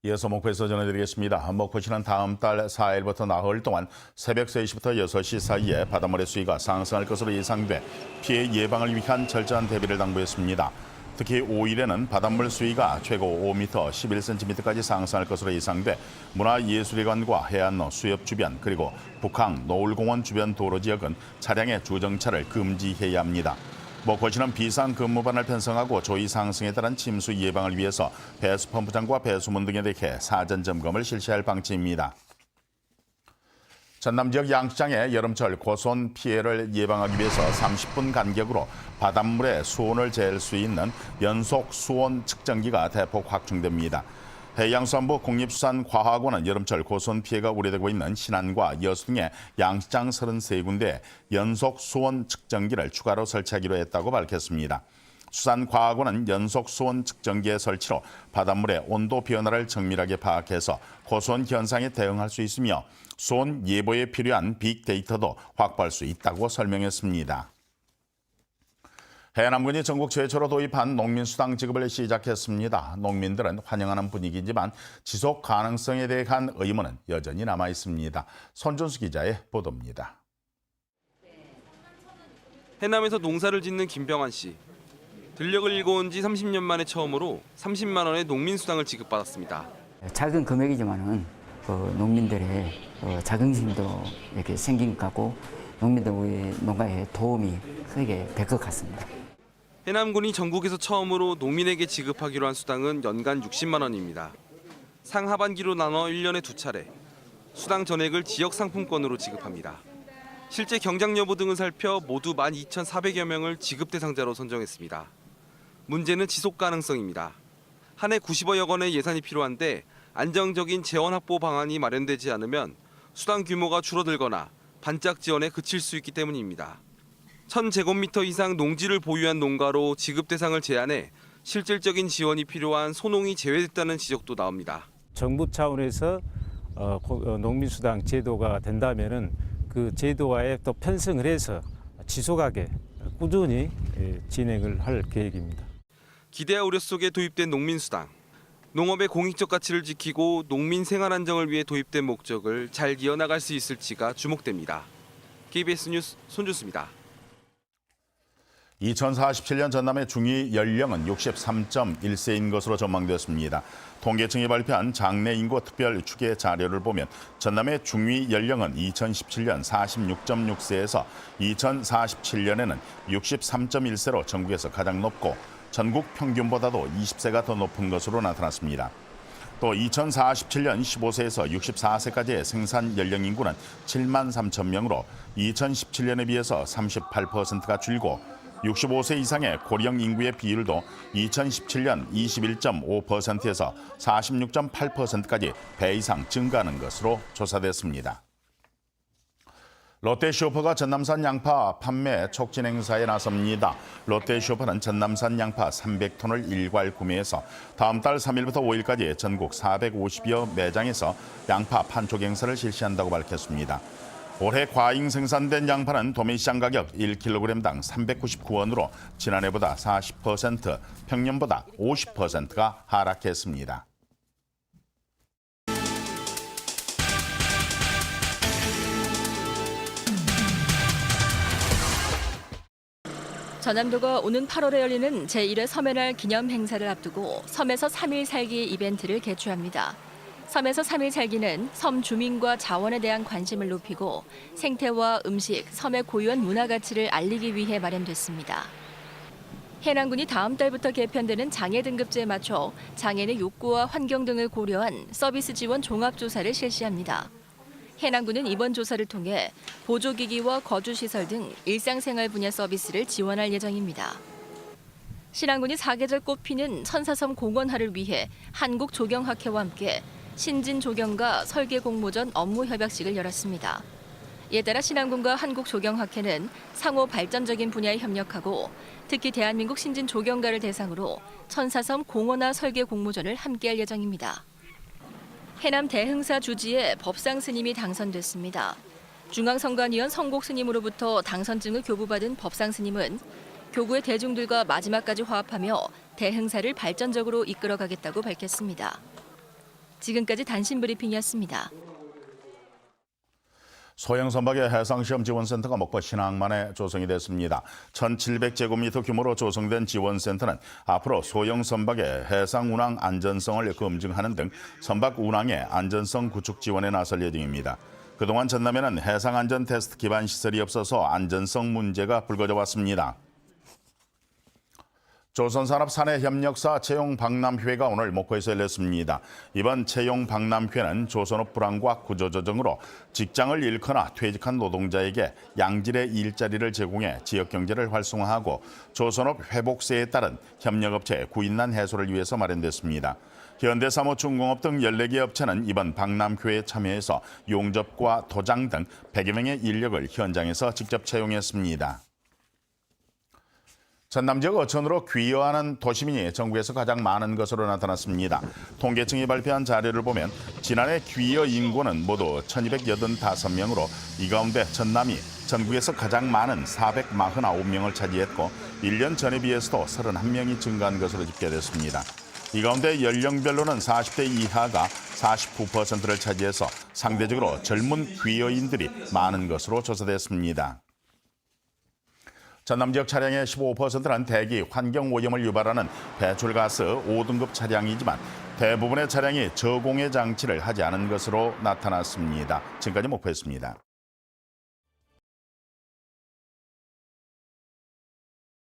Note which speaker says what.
Speaker 1: 이어서 목포에서 전해드리겠습니다. 목포시는 다음 달 4일부터 나흘 동안 새벽 3시부터 6시 사이에 바닷물의 수위가 상승할 것으로 예상돼 피해 예방을 위한 철저한 대비를 당부했습니다. 특히 5일에는 바닷물 수위가 최고 5m 11cm까지 상승할 것으로 예상돼 문화예술회관과 해안로 수협 주변 그리고 북항 노을공원 주변 도로 지역은 차량의 주정차를 금지해야 합니다. 목포시는 비상근무반을 편성하고 조위 상승에 따른 침수 예방을 위해서 배수펌프장과 배수문 등에 대해 사전 점검을 실시할 방침입니다. 전남 지역 양식장의 여름철 고수온 피해를 예방하기 위해서 30분 간격으로 바닷물의 수온을 잴 수 있는 연속 수온 측정기가 대폭 확충됩니다. 해양수산부 국립수산과학원은 여름철 고수온 피해가 우려되고 있는 신안과 여수 등의 양식장 33군데에 연속 수온 측정기를 추가로 설치하기로 했다고 밝혔습니다. 수산과학원은 연속 수온 측정기의 설치로 바닷물의 온도 변화를 정밀하게 파악해서 고수온 현상에 대응할 수 있으며 수온 예보에 필요한 빅데이터도 확보할 수 있다고 설명했습니다. 해남군이 전국 최초로 도입한 농민수당 지급을 시작했습니다. 농민들은 환영하는 분위기지만 지속 가능성에 대한 의문은 여전히 남아 있습니다. 손준수 기자의 보도입니다.
Speaker 2: 해남에서 농사를 짓는 김병환 씨. 들녘을 일궈온 지 30년 만에 처음으로 30만 원의 농민수당을 지급받았습니다.
Speaker 3: 작은 금액이지만은 농민들의 자긍심도 이렇게 생긴 것 같고 농민들의 농가에 도움이 크게 될 것 같습니다.
Speaker 2: 해남군이 전국에서 처음으로 농민에게 지급하기로 한 수당은 연간 60만 원입니다. 상하반기로 나눠 1년에 2차례. 수당 전액을 지역 상품권으로 지급합니다. 실제 경작 여부 등을 살펴 모두 12,400여 명을 지급 대상자로 선정했습니다. 문제는 지속 가능성입니다. 한 해 90여억 원의 예산이 필요한데 안정적인 재원 확보 방안이 마련되지 않으면 수당 규모가 줄어들거나 반짝 지원에 그칠 수 있기 때문입니다. 1,000제곱미터 이상 농지를 보유한 농가로 지급 대상을 제한해 실질적인 지원이 필요한 소농이 제외됐다는 지적도 나옵니다.
Speaker 4: 정부 차원에서 농민수당 제도가 된다면은 그 제도와에 또 편성을 해서 지속하게 꾸준히 진행을 할 계획입니다.
Speaker 2: 기대와 우려 속에 도입된 농민수당. 농업의 공익적 가치를 지키고 농민 생활 안정을 위해 도입된 목적을 잘 이어나갈 수 있을지가 주목됩니다. KBS 뉴스 손준수입니다.
Speaker 1: 2047년 전남의 중위 연령은 63.1세인 것으로 전망되었습니다. 통계청이 발표한 장래 인구 특별 추계 자료를 보면 전남의 중위 연령은 2017년 46.6세에서 2047년에는 63.1세로 전국에서 가장 높고 전국 평균보다도 20세가 더 높은 것으로 나타났습니다. 또 2047년 15세에서 64세까지의 생산 연령 인구는 7만 3천 명으로 2017년에 비해서 38%가 줄고 65세 이상의 고령 인구의 비율도 2017년 21.5%에서 46.8%까지 배 이상 증가하는 것으로 조사됐습니다. 롯데쇼퍼가 전남산 양파 판매 촉진 행사에 나섭니다. 롯데쇼퍼는 전남산 양파 300톤을 일괄 구매해서 다음 달 3일부터 5일까지 전국 450여 매장에서 양파 판촉 행사를 실시한다고 밝혔습니다. 올해 과잉 생산된 양파는 도매시장 가격 1kg당 399원으로 지난해보다 40%, 평년보다 50%가 하락했습니다.
Speaker 5: 전남도가 오는 8월에 열리는 제1회 섬의 기념 행사를 앞두고 섬에서 3일 살기 이벤트를 개최합니다. 섬에서 3일 살기는 섬 주민과 자원에 대한 관심을 높이고 생태와 음식, 섬의 고유한 문화 가치를 알리기 위해 마련됐습니다. 해남군이 다음 달부터 개편되는 장애 등급제에 맞춰 장애인의 욕구와 환경 등을 고려한 서비스 지원 종합조사를 실시합니다. 해남군은 이번 조사를 통해 보조기기와 거주시설 등 일상생활 분야 서비스를 지원할 예정입니다. 신안군이 사계절 꽃피는 천사섬 공원화를 위해 한국조경학회와 함께 신진조경과 설계공모전 업무협약식을 열었습니다. 이에 따라 신안군과 한국조경학회는 상호 발전적인 분야에 협력하고 특히 대한민국 신진조경가를 대상으로 천사섬 공원화 설계 공모전을 함께할 예정입니다. 해남 대흥사 주지에 법상 스님이 당선됐습니다. 중앙선관위원 성곡 스님으로부터 당선증을 교부받은 법상 스님은 교구의 대중들과 마지막까지 화합하며 대흥사를 발전적으로 이끌어가겠다고 밝혔습니다. 지금까지 단신 브리핑이었습니다.
Speaker 1: 소형 선박의 해상시험 지원센터가 목포 신항만에 조성이 됐습니다. 1,700제곱미터 규모로 조성된 지원센터는 앞으로 소형 선박의 해상 운항 안전성을 검증하는 등 선박 운항의 안전성 구축 지원에 나설 예정입니다. 그동안 전남에는 해상 안전 테스트 기반 시설이 없어서 안전성 문제가 불거져 왔습니다. 조선산업사내협력사 채용박람회가 오늘 목포에서 열렸습니다. 이번 채용박람회는 조선업 불황과 구조조정으로 직장을 잃거나 퇴직한 노동자에게 양질의 일자리를 제공해 지역경제를 활성화하고 조선업 회복세에 따른 협력업체 구인난 해소를 위해서 마련됐습니다. 현대사무중공업 등 14개 업체는 이번 박람회에 참여해서 용접과 도장 등 100여 명의 인력을 현장에서 직접 채용했습니다. 전남 지역 어촌으로 귀화하는 도시민이 전국에서 가장 많은 것으로 나타났습니다. 통계청이 발표한 자료를 보면 지난해 귀화 인구는 모두 1,285명으로 이 가운데 전남이 전국에서 가장 많은 449명을 차지했고 1년 전에 비해서도 31명이 증가한 것으로 집계됐습니다. 이 가운데 연령별로는 40대 이하가 49%를 차지해서 상대적으로 젊은 귀화인들이 많은 것으로 조사됐습니다. 전남 지역 차량의 15%는 대기 환경오염을 유발하는 배출가스 5등급 차량이지만 대부분의 차량이 저공해 장치를 하지 않은 것으로 나타났습니다. 지금까지 목포였습니다.